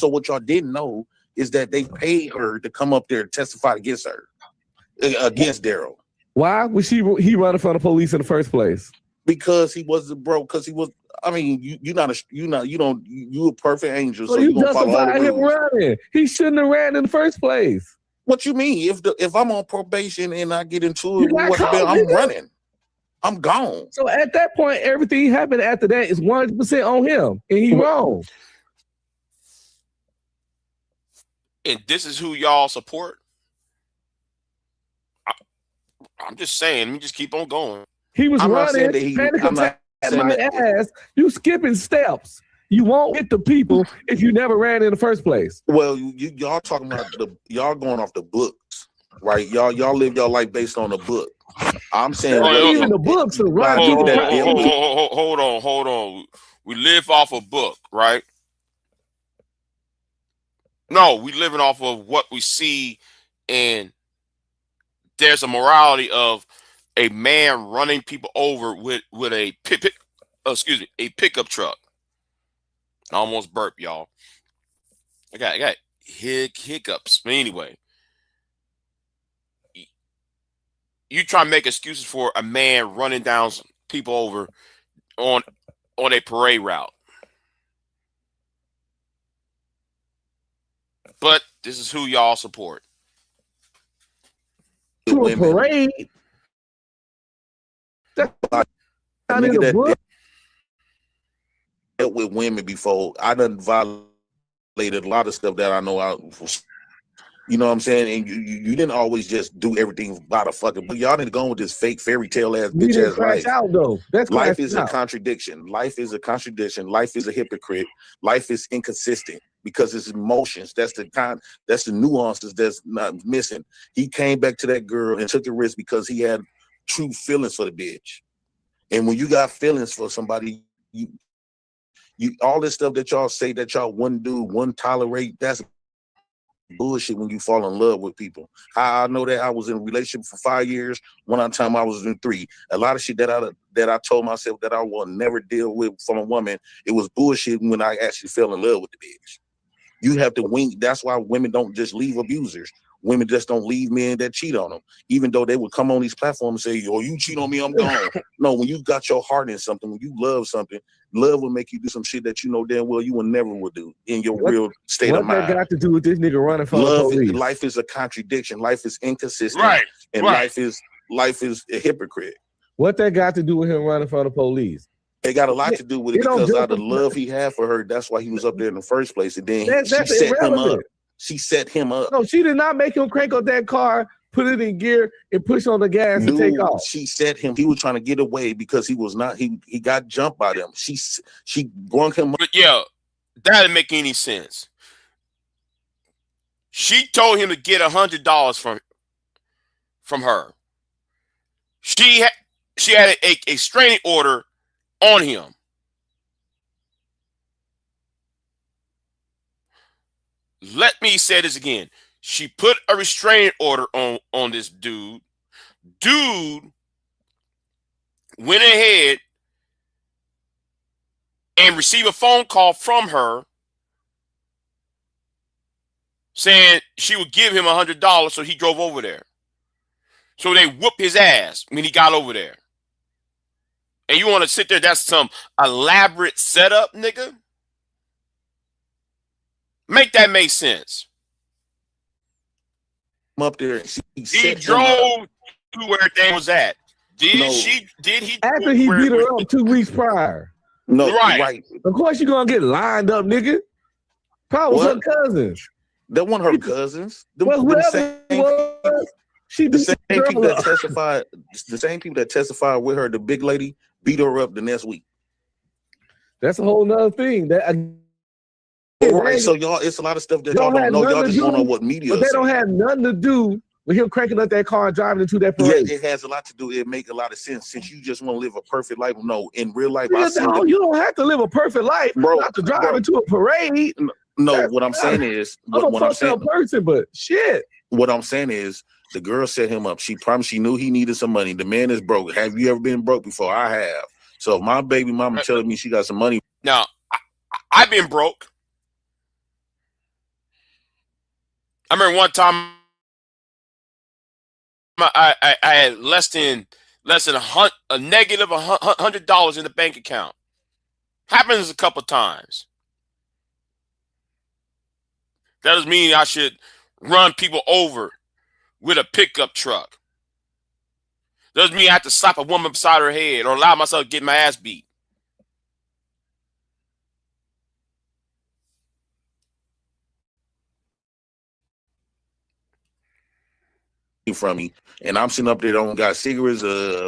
Speaker 8: what y'all didn't know is that they paid her to come up there and testify against her, against Daryl.
Speaker 6: Why was he running from the police in the first place?
Speaker 8: Because he wasn't broke. Because he was. I mean, you a perfect angel. So
Speaker 6: you
Speaker 8: gonna follow all the
Speaker 6: him running. He shouldn't have ran in the first place.
Speaker 8: What you mean? If I'm on probation and I get into it, I'm running. I'm gone.
Speaker 6: So at that point, everything happened after that is 100% on him, and he wrong.
Speaker 2: And this is who y'all support. I'm just saying. Let me just keep on going.
Speaker 6: He was
Speaker 8: I'm not saying
Speaker 6: running,
Speaker 8: that
Speaker 6: panic attack my ass. You skipping steps. You won't hit the people if you never ran in the first place.
Speaker 8: Well, y'all talking about y'all going off the books, right? Y'all live your life based on the book. I'm saying
Speaker 6: even the books are right.
Speaker 2: Hold on. We live off a book, right? No, we living off of what we see, and there's a morality of a man running people over with a a pickup truck. I almost burped, y'all. I got hiccups. But anyway, you try to make excuses for a man running down people over on a parade route. But this is who y'all support.
Speaker 6: To a parade. That's not in the book.
Speaker 8: Dealt with women before. I done violated a lot of stuff that I know you know what I'm saying? And you didn't always just do everything by the fucking book. Y'all didn't go with this fake fairy tale ass bitch ass life.
Speaker 6: Out, though.
Speaker 8: Life is a contradiction. Life is a contradiction. Life is a hypocrite. Life is inconsistent because it's emotions. That's the nuances that's not missing. He came back to that girl and took a risk because he had true feelings for the bitch. And when you got feelings for somebody, you all this stuff that y'all say that y'all wouldn't do, wouldn't tolerate, that's bullshit when you fall in love with people. I know that I was in a relationship for 5 years. One time I was in 3. A lot of shit that I told myself that I will never deal with from a woman, it was bullshit when I actually fell in love with the bitch. You have to wing. That's why women don't just leave abusers. Women just don't leave men that cheat on them, even though they would come on these platforms and say, "Oh, you cheat on me, I'm gone." No, when you got your heart in something, when you love something, love will make you do some shit that you know damn well you will never would do in your real state of mind.
Speaker 6: What that got to do with this nigga running from the police?
Speaker 8: Life is a contradiction. Life is inconsistent.
Speaker 2: Right.
Speaker 8: And life is a hypocrite.
Speaker 6: What that got to do with him running from the police?
Speaker 8: It got a lot to do with it because out of the love he had for her, that's why he was up there in the first place. And then she set him up. She set him up.
Speaker 6: No, she did not make him crank up that car, put it in gear, and push on the gas and take off.
Speaker 8: She set him. He was trying to get away because he was not. He got jumped by them. She brung him up.
Speaker 2: But yeah, that didn't make any sense. She told him to get $100 from her. She had a restraining order on him. Let me say this again. She put a restraining order on this dude. Dude went ahead and received a phone call from her saying she would give him $100, so he drove over there. So they whooped his ass when he got over there. And you want to sit there, that's some elaborate setup, nigga? Make that make sense.
Speaker 8: Up there.
Speaker 2: He drove to where they was at. Did he?
Speaker 6: After he beat her up 2 weeks prior.
Speaker 8: No, right.
Speaker 6: Of course you're going to get lined up, nigga. Probably was her cousins.
Speaker 8: That wasn't her cousins. The same people that testified with her, the big lady, beat her up the next week.
Speaker 6: That's a whole nother thing.
Speaker 8: Right, so y'all, it's a lot of stuff that y'all don't know. Y'all just don't know what media.
Speaker 6: But they don't have nothing to do with him cranking up that car and driving into that parade.
Speaker 8: Yeah, it has a lot to do. It make a lot of sense since you just want to live a perfect life. No, in real life,
Speaker 6: you don't have to live a perfect life, bro. Not to drive into a parade.
Speaker 8: No, what I'm saying is,
Speaker 6: I'm a person, but shit.
Speaker 8: What I'm saying is, the girl set him up. She promised. She knew he needed some money. The man is broke. Have you ever been broke before? I have. So if my baby mama telling me she got some money.
Speaker 2: Now, I've been broke. I remember one time I had less than a negative $100 in the bank account. Happens a couple times. That doesn't mean I should run people over with a pickup truck. Doesn't mean I have to slap a woman beside her head or allow myself to get my ass beat.
Speaker 8: From me, and I'm sitting up there, don't got cigarettes,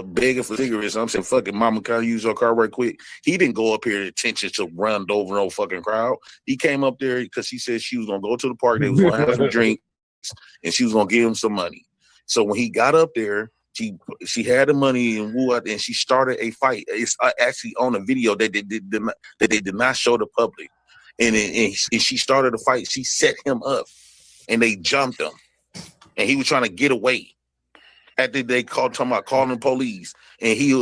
Speaker 8: begging for cigarettes. I'm saying, fucking mama, can I use your car right quick? He didn't go up here to attention to run over no fucking crowd. He came up there because she said she was gonna go to the park, they was gonna have some drinks, and she was gonna give him some money. So when he got up there, she had the money and she started a fight. It's actually on a video that they did not show the public, and she started a fight. She set him up, and they jumped him. And he was trying to get away. After they talking about calling the police, and he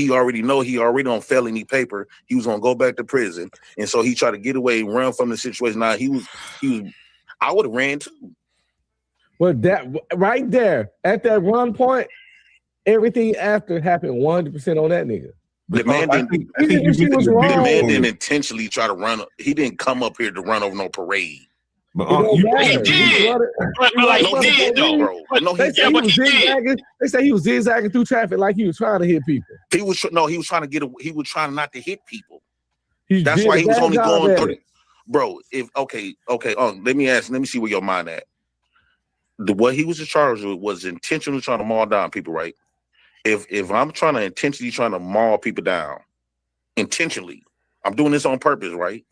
Speaker 8: already know he already on felony paper. He was gonna go back to prison, and so he tried to get away and run from the situation. Now he was. I would have ran too.
Speaker 6: Well, that right there at that run point, everything after happened 100% on that nigga.
Speaker 8: The man didn't intentionally try to run. He didn't come up here to run over no parade.
Speaker 2: But he did. Like he did though, bro. No, he did.
Speaker 6: They say he was zigzagging through traffic like he was trying to hit people.
Speaker 8: He was trying to get. He was trying not to hit people. That's why he was only going 30. Bro, let me see where your mind at. What he was charged with was intentionally trying to maul down people, right? If I'm intentionally trying to maul people down, intentionally, I'm doing this on purpose, right?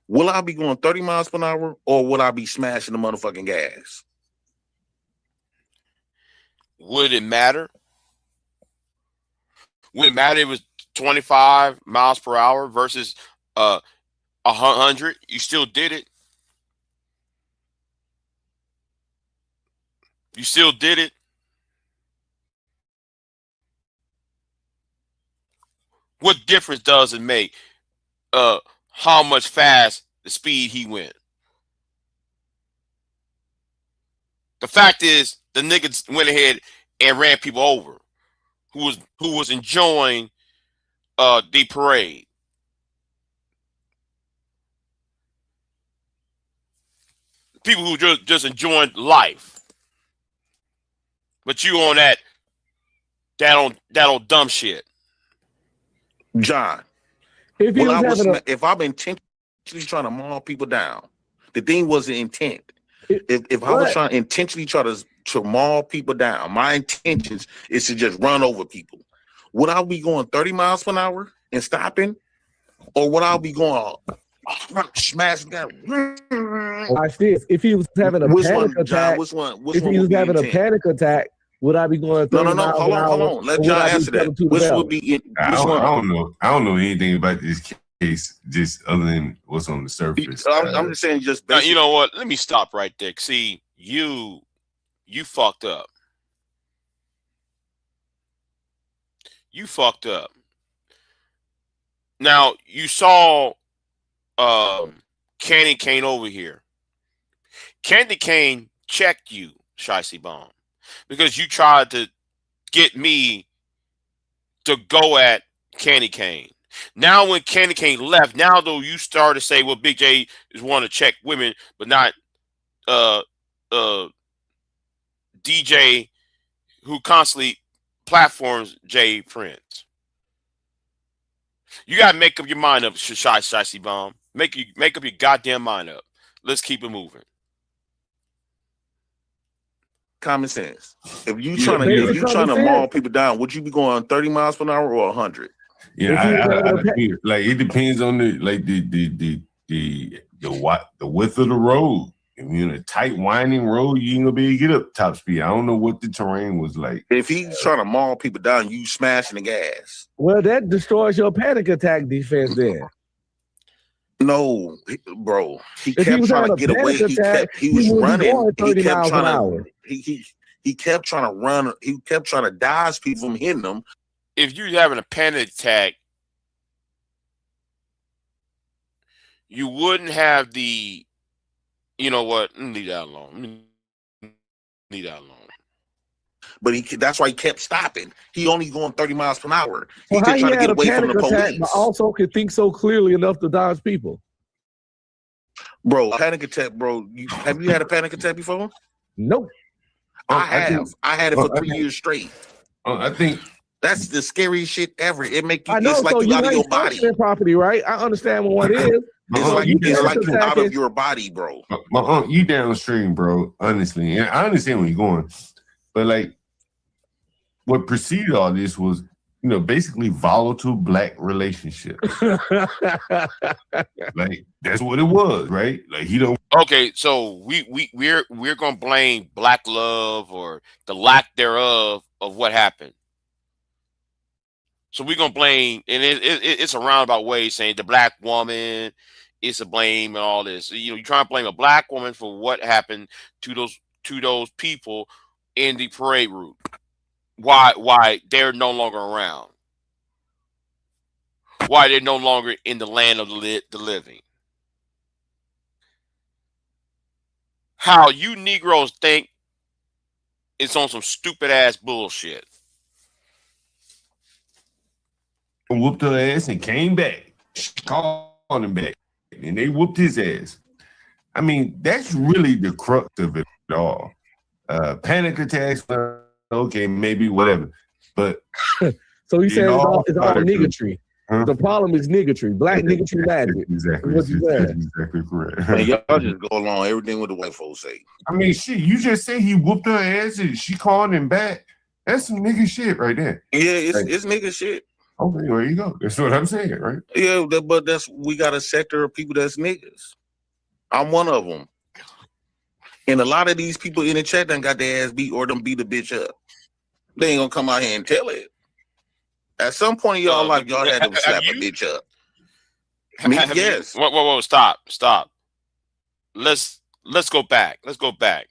Speaker 8: Will I be going 30 miles per hour or will I be smashing the motherfucking gas?
Speaker 2: Would it matter? Would it matter if it was 25 miles per hour versus 100? You still did it. You still did it. What difference does it make? How much fast the speed he went. The fact is, the niggas went ahead and ran people over who was enjoying the parade. People who just enjoying life. But you on that on dumb shit.
Speaker 8: John. If I'm intentionally trying to maul people down, the thing wasn't intent. If I was trying to intentionally try to maul people down, my intentions is to just run over people. Would I be going 30 miles per hour and stopping, or would I be going smashing down?
Speaker 6: Watch this. If he was having a panic attack, would I be going 30 miles
Speaker 8: hold on. Let John answer that. Which would be
Speaker 5: I don't know anything about this case, just other than what's on the surface.
Speaker 8: I'm just saying,
Speaker 2: now, you know what? Let me stop right there. See, you fucked up. You fucked up. Now you saw Candy Cane over here. Candy Cane checked you, Shicey Bomb, because you tried to get me to go at Candy Cane. Now when Candy Cane left, now though you started to say, well, Big J is want to check women, but not DJ who constantly platforms J Prince. You gotta make up your mind up, Shicey Bomb. Make up your goddamn mind up. Let's keep it moving.
Speaker 8: Common sense. If you trying to maul people down, would you be going 30 miles per hour or 100?
Speaker 5: Yeah, like it depends on the width of the road. If you're in a tight, winding road, you ain't gonna be able to get up top speed. I don't know what the terrain was like.
Speaker 8: If he's trying to maul people down, you smashing the gas.
Speaker 6: Well, that destroys your panic attack defense then.
Speaker 8: No, bro. He kept trying to get away. He was running. He kept trying to run. He kept trying to dodge people from hitting him.
Speaker 2: If you're having a panic attack, you wouldn't have the, you know what? Leave that alone. Leave that alone.
Speaker 8: But that's why he kept stopping. He only going 30 miles per hour. He kept trying to get away from the police.
Speaker 6: But also could think so clearly enough to dodge people.
Speaker 8: Bro, panic attack, bro. Have you had a panic attack before?
Speaker 6: Nope.
Speaker 8: I have. I had it for 3 years straight.
Speaker 5: I think
Speaker 8: that's the scariest shit ever. It make you.
Speaker 6: I know.
Speaker 8: It's like
Speaker 6: So
Speaker 8: you
Speaker 6: you
Speaker 8: out of your
Speaker 6: ain't
Speaker 8: body.
Speaker 6: functioning properly, right? I understand what it is.
Speaker 8: It's like you out of your body, bro.
Speaker 5: My aunt, you downstream, bro. Honestly, and I understand where you're going, but like, what preceded all this was, basically volatile black relationships. Like that's what it was, right? Like he don't.
Speaker 2: Okay, so we're gonna blame black love or the lack thereof of what happened. So we're gonna blame, and it's a roundabout way saying the black woman is to blame and all this. You're trying to blame a black woman for what happened to those people in the parade route. Why they're no longer around? Why they're no longer in the land of the living? How you Negroes think it's on some stupid ass bullshit.
Speaker 5: Whooped her ass and came back. She called him back, and they whooped his ass. I mean, that's really the crux of it all. Panic attacks, okay, maybe whatever, but
Speaker 6: so he said it's all niggatry.
Speaker 5: Huh?
Speaker 6: The problem is niggatry, black niggatry magic.
Speaker 5: Exactly.
Speaker 6: What you said.
Speaker 5: Exactly correct.
Speaker 8: Man, y'all just go along everything with the white folks say.
Speaker 5: I mean, shit, you just say he whooped her ass and she called him back. That's some nigga shit right there.
Speaker 8: Yeah, it's nigga shit.
Speaker 5: Okay, there you go. That's what I'm saying, right?
Speaker 8: Yeah, but we got a sector of people that's niggas. I'm one of them. And a lot of these people in the chat done got their ass beat or them beat a bitch up. They ain't gonna come out here and tell it. At some point in y'all life, y'all had to slap a bitch up. Yes.
Speaker 2: Whoa, stop. Let's go back. Let's go back.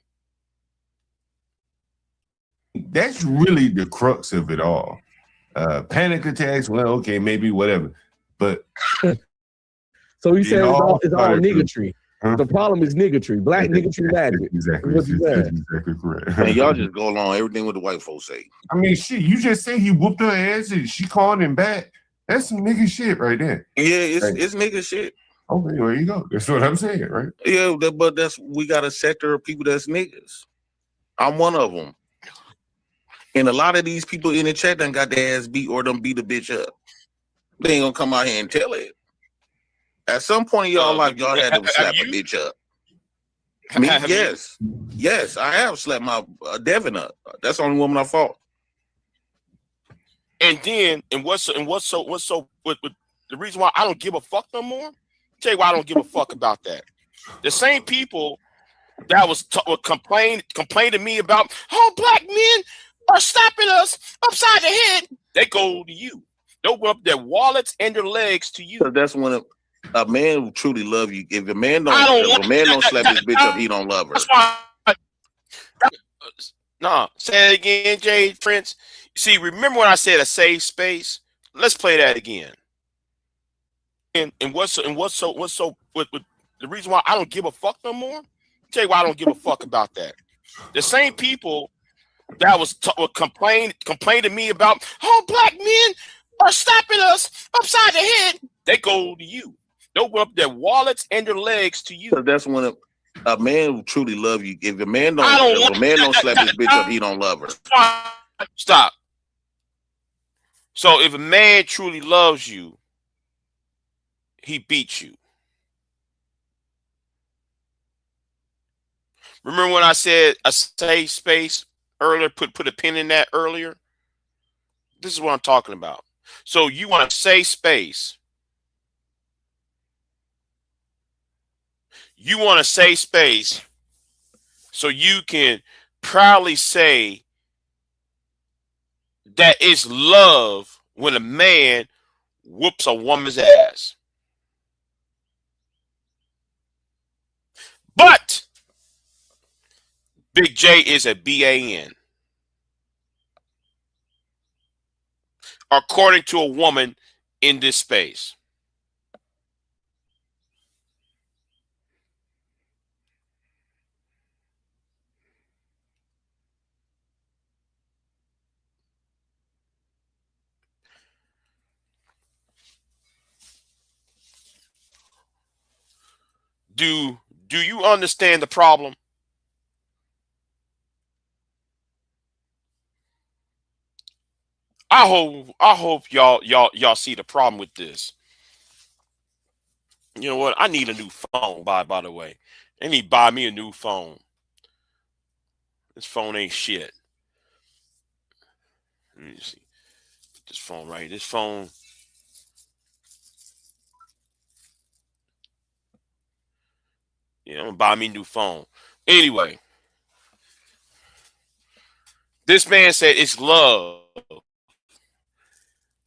Speaker 5: That's really the crux of it all. Panic attacks, well, okay, maybe whatever. But
Speaker 6: so he said it's all niggatry.
Speaker 5: Huh?
Speaker 6: The problem is niggatry, black niggatry magic.
Speaker 5: Exactly.
Speaker 6: What you said.
Speaker 5: Exactly correct.
Speaker 8: Man, y'all just go along everything with the white folks say.
Speaker 5: I mean, shit, you just say he whooped her ass and she called him back. That's some nigga shit right there.
Speaker 8: Yeah, it's nigga shit.
Speaker 5: Okay, there you go. That's what I'm saying, right?
Speaker 8: Yeah, but we got a sector of people that's niggas. I'm one of them. And a lot of these people in the chat done got their ass beat or them beat a bitch up. They ain't gonna come out here and tell it. At some point in y'all life, y'all had to slap a bitch up. Yes, I have slapped my Devin up. That's the only woman I fought.
Speaker 2: And then, what's so with the reason why I don't give a fuck no more? Tell you why I don't give a fuck about that. The same people that would complain to me about how black men are slapping us upside the head. They go to you. They open up their wallets and their legs to you.
Speaker 8: So that's when a man who truly love you. If a man don't slap his bitch up, he don't love her.
Speaker 2: Nah, say it again, Jay Prince. See, remember when I said a safe space? Let's play that again. And what's so with the reason why I don't give a fuck no more? Tell you why I don't give a fuck about that. The same people that would complain to me about how black men are slapping us upside the head. They go to you. They open up their wallets and their legs to you.
Speaker 8: So that's when a man who truly love you. If a man don't slap his bitch up, he don't love her.
Speaker 2: Stop. So if a man truly loves you, he beats you. Remember when I said a safe space earlier? Put a pin in that earlier. This is what I'm talking about. So you want a safe space. You want a safe space so you can proudly say that it's love when a man whoops a woman's ass. But Big J is a B.A.N. according to a woman in this space. Do you understand the problem? I hope y'all see the problem with this. You know what? I need a new phone. By the way, they need to buy me a new phone. This phone ain't shit. Let me see this phone right. This phone. Yeah, I'm gonna buy me a new phone. Anyway, this man said it's love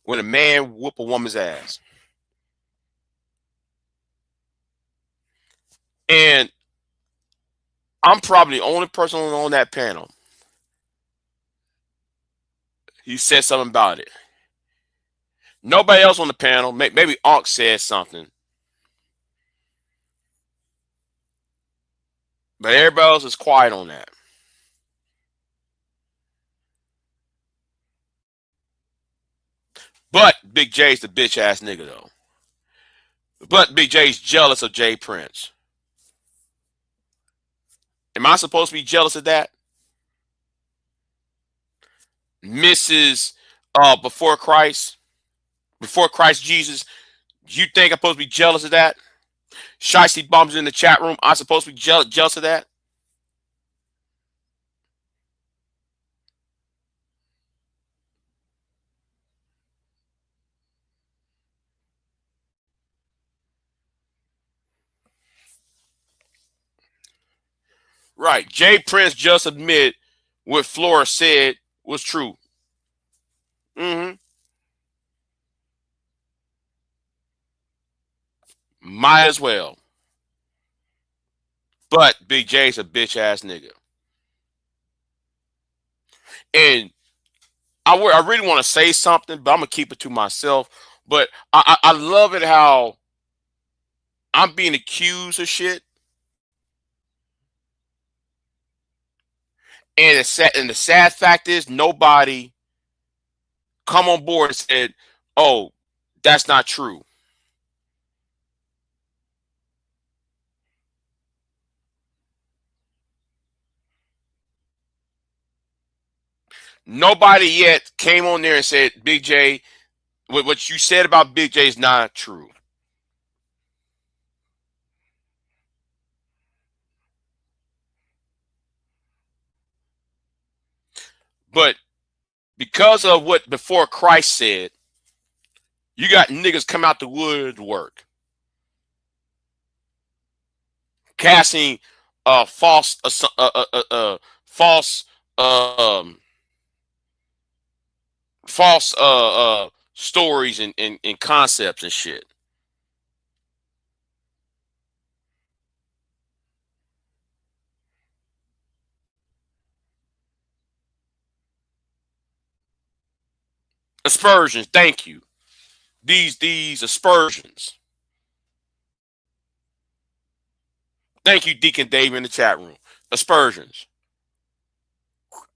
Speaker 2: when a man whoop a woman's ass. And I'm probably the only person on that panel. He said something about it. Nobody else on the panel, maybe Ankh said something. But everybody else is quiet on that. But Big J's the bitch ass nigga though. But Big J's jealous of Jay Prince. Am I supposed to be jealous of that? Mrs. Before Christ Jesus, you think I'm supposed to be jealous of that? Shicey Bums in the chat room, I'm supposed to be jealous of that? Right. Jay Prince just admitted what Flora said was true. Mm-hmm. Might as well. But Big J's a bitch ass nigga. And I really want to say something, but I'm gonna keep it to myself. But I love it how I'm being accused of shit. And the sad fact is nobody come on board and said, oh, that's not true. Nobody yet came on there and said, Big J, what you said about Big J is not true. But because of what Before Christ said, you got niggas come out the woodwork casting false false stories and concepts and shit. Aspersions, thank you. These aspersions. Thank you, Deacon Dave in the chat room. Aspersions.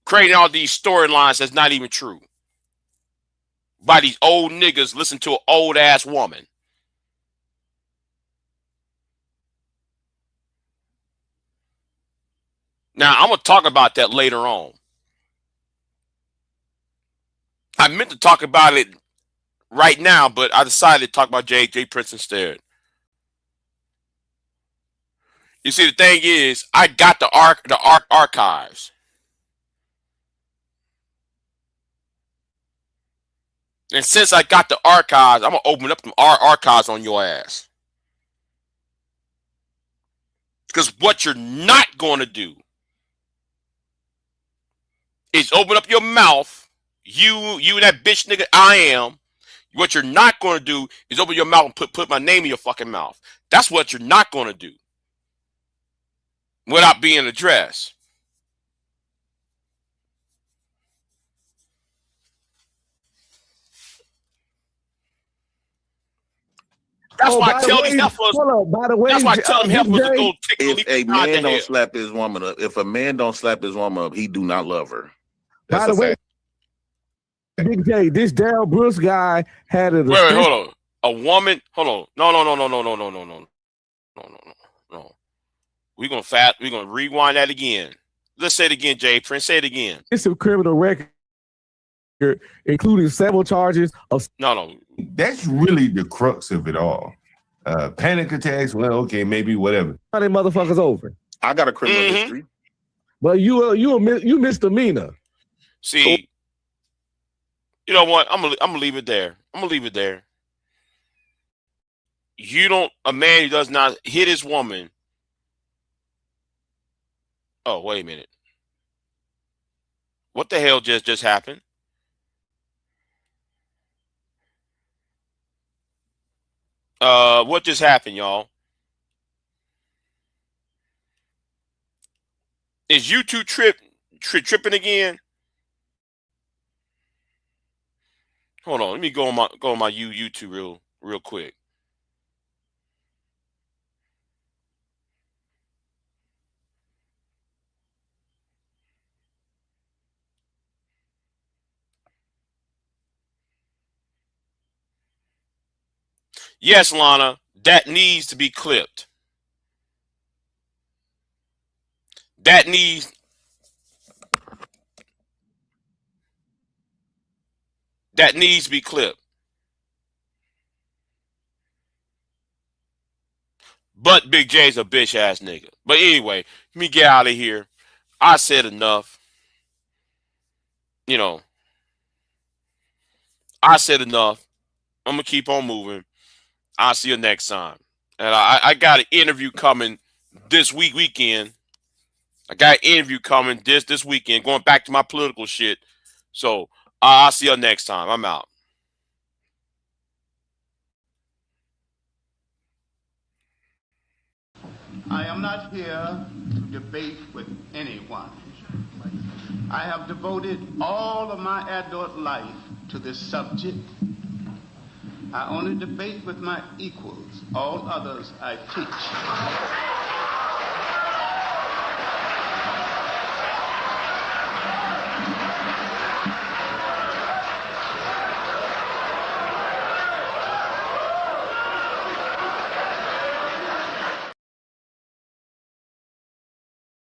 Speaker 2: Creating all these storylines that's not even true. By these old niggas listen to an old ass woman. Now, I'm going to talk about that later on. I meant to talk about it right now, but I decided to talk about Jay Prince instead. You see, the thing is, I got the archives. And since I got the archives, I'm going to open up the archives on your ass. Because what you're not going to do is open up your mouth. You that bitch nigga I am. What you're not going to do is open your mouth and put my name in your fucking mouth. That's what you're not going to do. Without being addressed. That's why I tell these heifers.
Speaker 6: By the way,
Speaker 2: that's why I tell them heifers to go take
Speaker 8: if a man don't slap his woman up, if a man don't slap his woman up, he do not love her.
Speaker 6: By the way, Big J, this Daryl Brooks guy had a.
Speaker 2: Wait, hold on. A woman. Hold on. No. We're gonna rewind that again. Let's say it again, Jay Prince. Say it again.
Speaker 6: It's a criminal record including several charges of.
Speaker 2: No.
Speaker 5: That's really the crux of it all. Panic attacks. Well, okay, maybe whatever.
Speaker 6: How they motherfuckers over?
Speaker 8: I got a criminal history.
Speaker 6: Well, you misdemeanor.
Speaker 2: See, you know what? I'm gonna leave it there. A man who does not hit his woman. Oh, wait a minute. What the hell just happened? What just happened, y'all? Is YouTube tripping again? Hold on, let me go on my YouTube real quick. Yes, Lana, that needs to be clipped. That needs to be clipped. But Big J's a bitch ass nigga. But anyway, let me get out of here. I said enough. You know, I said enough. I'm gonna keep on moving. I'll see you next time. And I got an interview coming this weekend. I got an interview coming this weekend, going back to my political shit. So I'll see you next time. I'm out.
Speaker 1: I am not here to debate with anyone. I have devoted all of my adult life to this subject. I only debate with my equals. All others I teach.